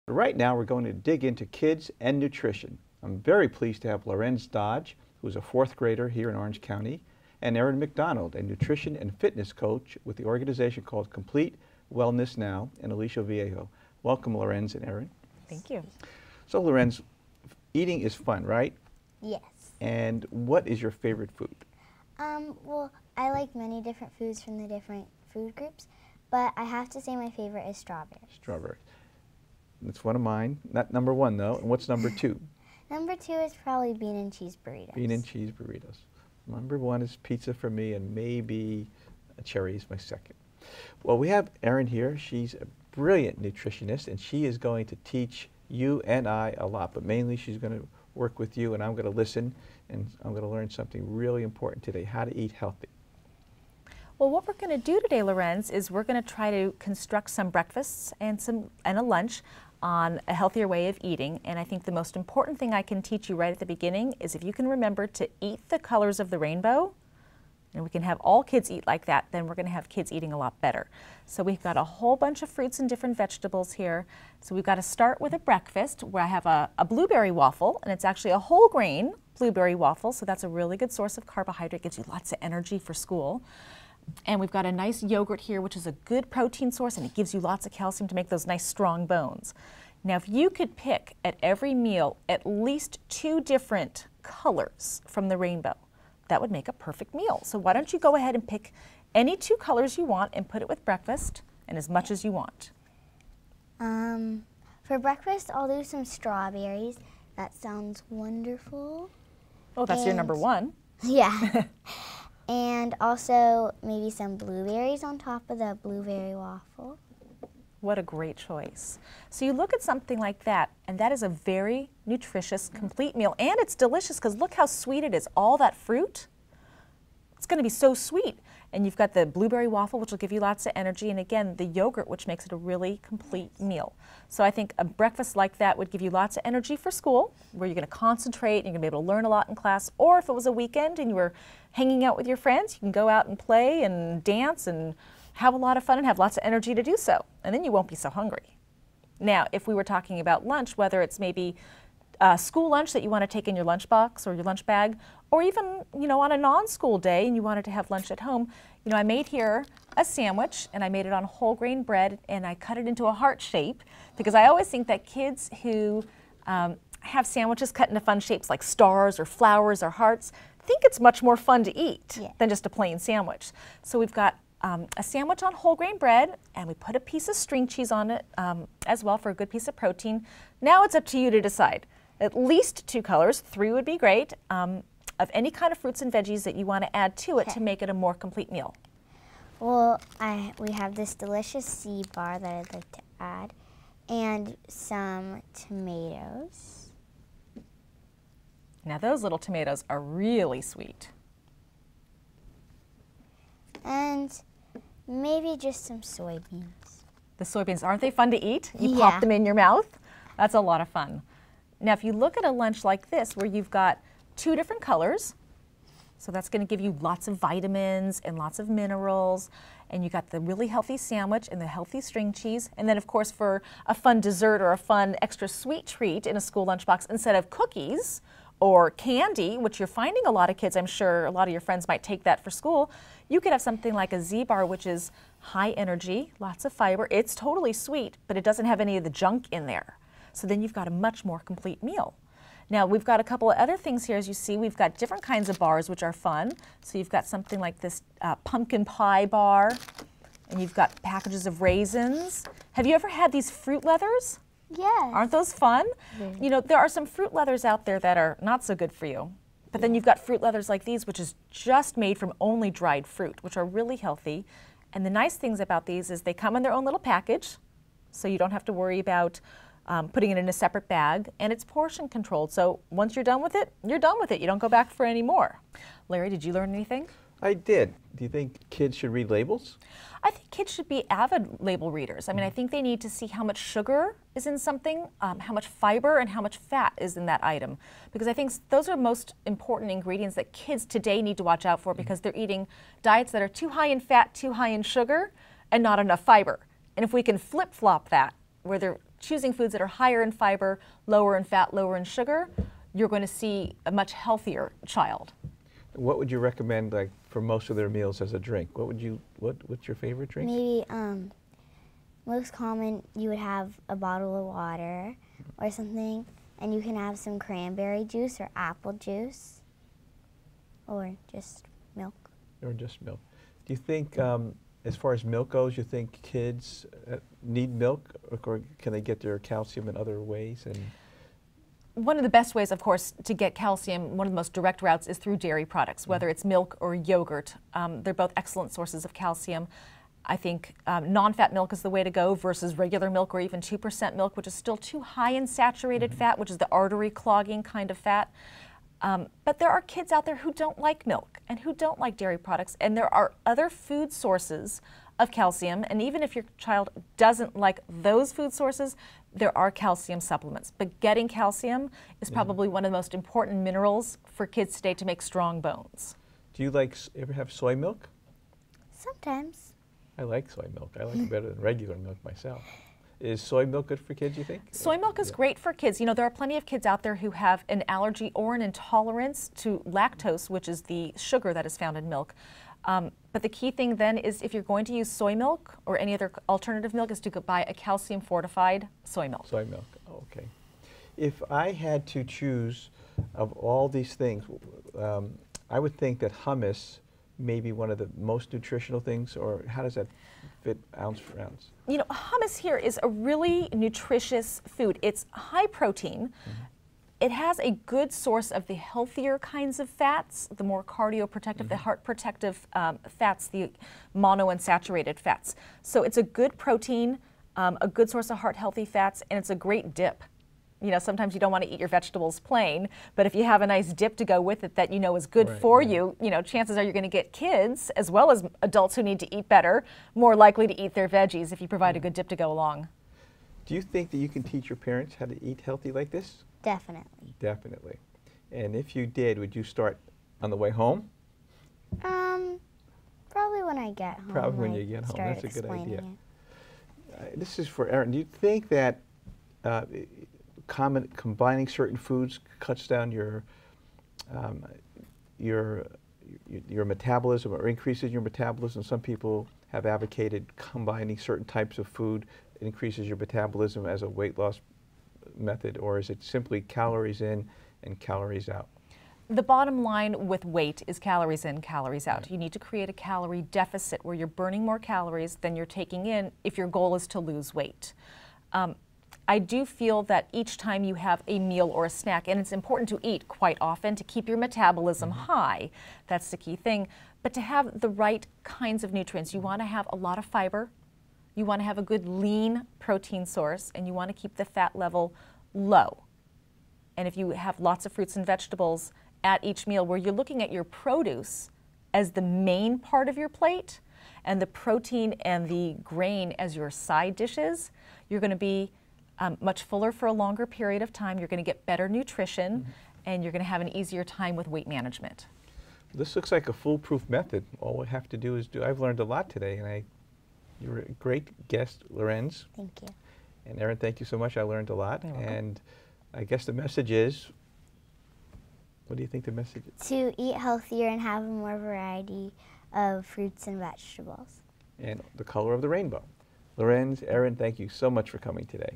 Right now, we're going to dig into kids and nutrition. I'm very pleased to have Laurenz Dodge, who's a fourth grader here in Orange County, and Erin Macdonald, a nutrition and fitness coach with the organization called Complete Wellness Now in Aliso Viejo. Welcome, Laurenz and Erin. Thank you. So, Laurenz, eating is fun, right? Yes. And what is your favorite food? Well, I like many different foods from the different food groups, but I have to say my favorite is strawberries. Strawberries. That's one of mine. Not number one, though. And what's number two? Number two is probably bean and cheese burritos. Bean and cheese burritos. Number one is pizza for me, and maybe a cherry is my second. Well, we have Erin here. She's a brilliant nutritionist, and she is going to teach you and I a lot, but mainly she's going to work with you, and I'm going to listen, and I'm going to learn something really important today, how to eat healthy. Well, what we're going to do today, Laurenz, is we're going to try to construct some breakfasts and a lunch on a healthier way of eating. And I think the most important thing I can teach you right at the beginning is if you can remember to eat the colors of the rainbow, and we can have all kids eat like that, then we're going to have kids eating a lot better. So we've got a whole bunch of fruits and different vegetables here. So we've got to start with a breakfast where I have a blueberry waffle, and it's actually a whole grain blueberry waffle. So that's a really good source of carbohydrate, gives you lots of energy for school. And we've got a nice yogurt here, which is a good protein source, and it gives you lots of calcium to make those nice strong bones. Now, if you could pick at every meal at least 2 different colors from the rainbow, that would make a perfect meal. So why don't you go ahead and pick any 2 colors you want and put it with breakfast, and as much as you want. For breakfast, I'll do some strawberries. That sounds wonderful. Oh, that's your number one. Yeah. And also maybe some blueberries on top of the blueberry waffle. What a great choice. So you look at something like that, and that is a very nutritious, complete meal. And it's delicious because look how sweet it is. All that fruit, it's going to be so sweet. And you've got the blueberry waffle, which will give you lots of energy. And again, the yogurt, which makes it a really complete meal. So I think a breakfast like that would give you lots of energy for school, where you're going to concentrate and you're going to be able to learn a lot in class. Or if it was a weekend and you were hanging out with your friends, you can go out and play and dance and have a lot of fun and have lots of energy to do so. And then you won't be so hungry. Now, if we were talking about lunch, whether it's maybe school lunch that you want to take in your lunchbox or your lunch bag, or even, on a non-school day and you wanted to have lunch at home, I made here a sandwich, and I made it on whole grain bread, and I cut it into a heart shape, because I always think that kids who have sandwiches cut into fun shapes like stars or flowers or hearts think it's much more fun to eat than just a plain sandwich. So we've got a sandwich on whole grain bread, and we put a piece of string cheese on it as well for a good piece of protein. Now it's up to you to decide. At least 2 colors, 3 would be great, of any kind of fruits and veggies that you want to add to it to make it a more complete meal. Well, we have this delicious seed bar that I'd like to add, and some tomatoes. Now those little tomatoes are really sweet. And maybe just some soybeans. The soybeans, aren't they fun to eat? You pop them in your mouth. That's a lot of fun. Now, if you look at a lunch like this, where you've got 2 different colors, so that's going to give you lots of vitamins and lots of minerals, and you got the really healthy sandwich and the healthy string cheese, and then of course for a fun dessert or a fun extra sweet treat in a school lunchbox, instead of cookies or candy, which you're finding a lot of kids, I'm sure a lot of your friends might take that for school, you could have something like a Z-bar, which is high energy, lots of fiber. It's totally sweet, but it doesn't have any of the junk in there. So then you've got a much more complete meal. Now we've got a couple of other things here. As you see, we've got different kinds of bars, which are fun. So you've got something like this pumpkin pie bar, and you've got packages of raisins. Have you ever had these fruit leathers? Yes. Aren't those fun? There are some fruit leathers out there that are not so good for you. But then you've got fruit leathers like these, which is just made from only dried fruit, which are really healthy. And the nice things about these is they come in their own little package, so you don't have to worry about putting it in a separate bag, and it's portion controlled. So once you're done with it, you're done with it. You don't go back for any more. Larry, did you learn anything? I did. Do you think kids should read labels? I think kids should be avid label readers. I mean, I think they need to see how much sugar is in something, how much fiber and how much fat is in that item. Because I think those are most important ingredients that kids today need to watch out for, because they're eating diets that are too high in fat, too high in sugar, and not enough fiber. And if we can flip-flop that, where they're choosing foods that are higher in fiber, lower in fat, lower in sugar, you're going to see a much healthier child. What would you recommend, like, for most of their meals as a drink? What's your favorite drink? Maybe most common, you would have a bottle of water or something, and you can have some cranberry juice or apple juice, or just milk. Or just milk. Do you think, as far as milk goes, you think kids need milk, or can they get their calcium in other ways? And one of the best ways, of course, to get calcium, one of the most direct routes, is through dairy products, whether it's milk or yogurt. They're both excellent sources of calcium. I think non-fat milk is the way to go versus regular milk or even 2% milk, which is still too high in saturated fat, which is the artery clogging kind of fat. But there are kids out there who don't like milk and who don't like dairy products, and there are other food sources of calcium, and even if your child doesn't like those food sources, there are calcium supplements. But getting calcium is probably one of the most important minerals for kids today to make strong bones. do you ever have soy milk? Sometimes. I like soy milk. I like it better than regular milk myself. Is soy milk good for kids, you think? Soy milk is great for kids. You know, there are plenty of kids out there who have an allergy or an intolerance to lactose, which is the sugar that is found in milk. But the key thing then is, if you're going to use soy milk or any other alternative milk, is to go buy a calcium fortified soy milk. Soy milk, okay. If I had to choose of all these things, I would think that hummus may be one of the most nutritional things, or how does that fit ounce for ounce? You know, hummus here is a really nutritious food. It's high protein. It has a good source of the healthier kinds of fats, the more cardioprotective, the heart protective fats, the monounsaturated fats. So it's a good protein, a good source of heart healthy fats, and it's a great dip. You know, sometimes you don't want to eat your vegetables plain, but if you have a nice dip to go with it that you know is good for you, you know, chances are you're going to get kids, as well as adults who need to eat better, more likely to eat their veggies if you provide a good dip to go along. Do you think that you can teach your parents how to eat healthy like this? Definitely. Definitely. And if you did, would you start on the way home? Probably when I get home. Probably when you get home. That's a good idea. This is for Erin. Do you think that combining certain foods cuts down your metabolism, or increases your metabolism? Some people have advocated combining certain types of food. It increases your metabolism as a weight loss method, or is it simply calories in and calories out? The bottom line with weight is calories in, calories out. You need to create a calorie deficit where you're burning more calories than you're taking in if your goal is to lose weight. I do feel that each time you have a meal or a snack, and it's important to eat quite often to keep your metabolism high, that's the key thing, but to have the right kinds of nutrients. You want to have a lot of fiber, you want to have a good lean protein source, and you want to keep the fat level low. And if you have lots of fruits and vegetables at each meal, where you're looking at your produce as the main part of your plate and the protein and the grain as your side dishes, you're going to be much fuller for a longer period of time. You're going to get better nutrition, and you're going to have an easier time with weight management. This looks like a foolproof method. All we have to do is I've learned a lot today, and you're a great guest, Laurenz. Thank you. And Erin, thank you so much. I learned a lot. And I guess the message is, what do you think the message is? To eat healthier and have a more variety of fruits and vegetables. And the color of the rainbow. Laurenz, Erin, thank you so much for coming today.